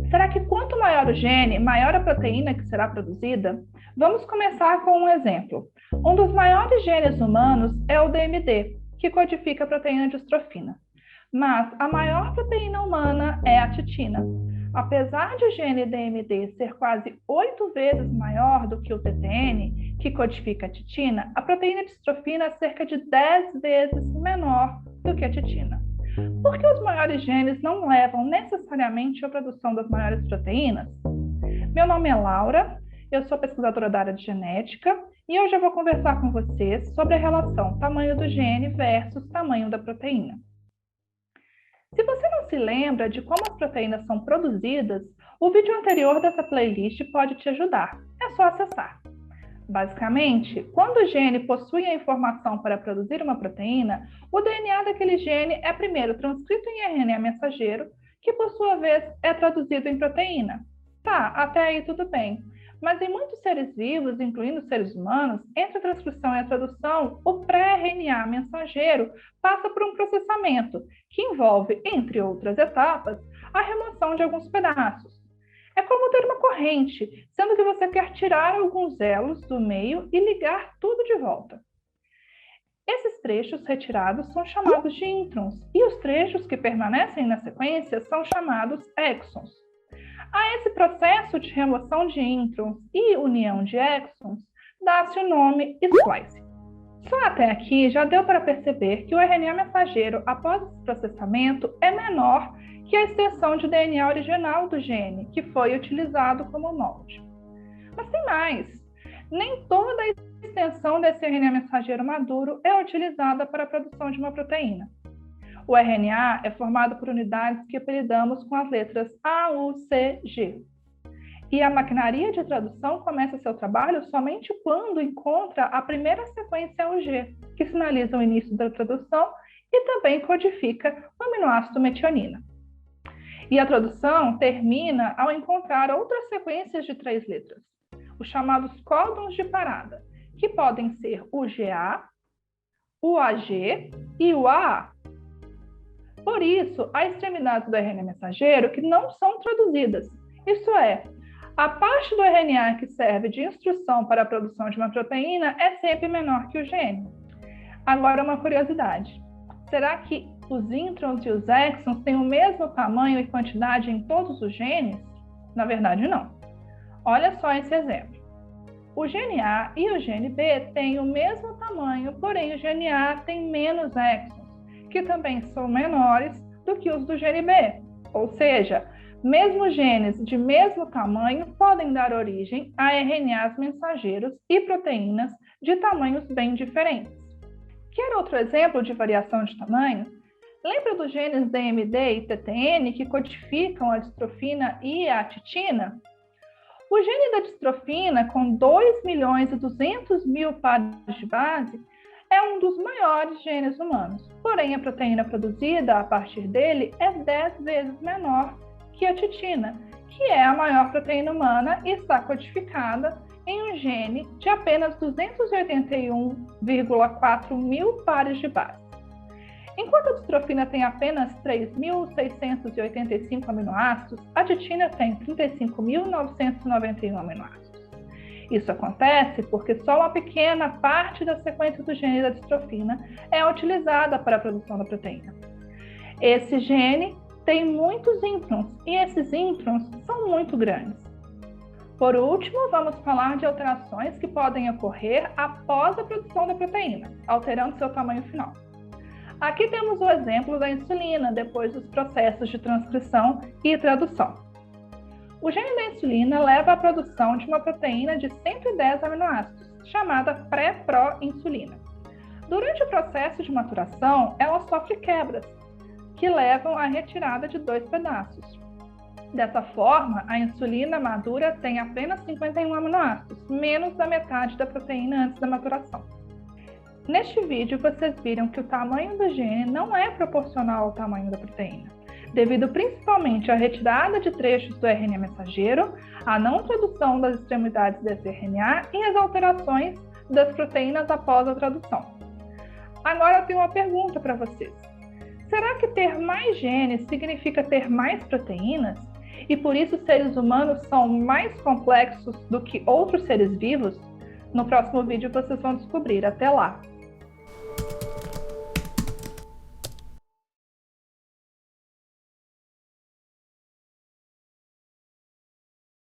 Será que quanto maior o gene, maior a proteína que será produzida? Vamos começar com um exemplo. Um dos maiores genes humanos é o DMD, que codifica a proteína distrofina. Mas a maior proteína humana é a titina. Apesar de o gene DMD ser quase 8 vezes maior do que o TTN, que codifica a titina, a proteína distrofina é cerca de 10 vezes menor do que a titina. Por que os maiores genes não levam necessariamente à produção das maiores proteínas? Meu nome é Laura, eu sou pesquisadora da área de genética e hoje eu vou conversar com vocês sobre a relação tamanho do gene versus tamanho da proteína. Se você não se lembra de como as proteínas são produzidas, o vídeo anterior dessa playlist pode te ajudar. É só acessar. Basicamente, quando o gene possui a informação para produzir uma proteína, o DNA daquele gene é primeiro transcrito em RNA mensageiro, que por sua vez é traduzido em proteína. Tá, até aí tudo bem. Mas em muitos seres vivos, incluindo seres humanos, entre a transcrição e a tradução, o pré-RNA mensageiro passa por um processamento que envolve, entre outras etapas, a remoção de alguns pedaços. É como ter uma corrente, sendo que você quer tirar alguns elos do meio e ligar tudo de volta. Esses trechos retirados são chamados de introns, e os trechos que permanecem na sequência são chamados exons. A esse processo de remoção de introns e união de exons, dá-se o nome splice. Só até aqui já deu para perceber que o RNA mensageiro, após esse processamento, é menor que a extensão de DNA original do gene, que foi utilizado como molde. Mas tem mais. Nem toda a extensão desse RNA mensageiro maduro é utilizada para a produção de uma proteína. O RNA é formado por unidades que apelidamos com as letras A, U, C, G. E a maquinaria de tradução começa seu trabalho somente quando encontra a primeira sequência UG, que sinaliza o início da tradução e também codifica o aminoácido metionina. E a tradução termina ao encontrar outras sequências de 3 letras, os chamados códons de parada, que podem ser o GA, o AG e o AA. Por isso, há extremidades do RNA mensageiro que não são traduzidas, isto é, a parte do RNA que serve de instrução para a produção de uma proteína é sempre menor que o gene. Agora, uma curiosidade. Será que os introns e os exons têm o mesmo tamanho e quantidade em todos os genes? Na verdade, não. Olha só esse exemplo. O gene A e o gene B têm o mesmo tamanho, porém o gene A tem menos exons, que também são menores do que os do gene B. Ou seja, mesmo genes de mesmo tamanho podem dar origem a RNAs mensageiros e proteínas de tamanhos bem diferentes. Quer outro exemplo de variação de tamanho? Lembra dos genes DMD e TTN que codificam a distrofina e a titina? O gene da distrofina, com 2.200.000 pares de base, é um dos maiores genes humanos. Porém, a proteína produzida a partir dele é 10 vezes menor que a titina, que é a maior proteína humana e está codificada em um gene de apenas 281,4 mil pares de base. Enquanto a distrofina tem apenas 3.685 aminoácidos, a titina tem 35.991 aminoácidos. Isso acontece porque só uma pequena parte da sequência do gene da distrofina é utilizada para a produção da proteína. Esse gene tem muitos introns e esses introns são muito grandes. Por último, vamos falar de alterações que podem ocorrer após a produção da proteína, alterando seu tamanho final. Aqui temos o exemplo da insulina depois dos processos de transcrição e tradução. O gene da insulina leva à produção de uma proteína de 110 aminoácidos, chamada pré-proinsulina. Durante o processo de maturação, ela sofre quebras, que levam à retirada de 2 pedaços. Dessa forma, a insulina madura tem apenas 51 aminoácidos, menos da metade da proteína antes da maturação. Neste vídeo, vocês viram que o tamanho do gene não é proporcional ao tamanho da proteína, devido principalmente à retirada de trechos do RNA mensageiro, à não tradução das extremidades desse RNA e às alterações das proteínas após a tradução. Agora eu tenho uma pergunta para vocês. Será que ter mais genes significa ter mais proteínas? E por isso os seres humanos são mais complexos do que outros seres vivos? No próximo vídeo vocês vão descobrir. Até lá!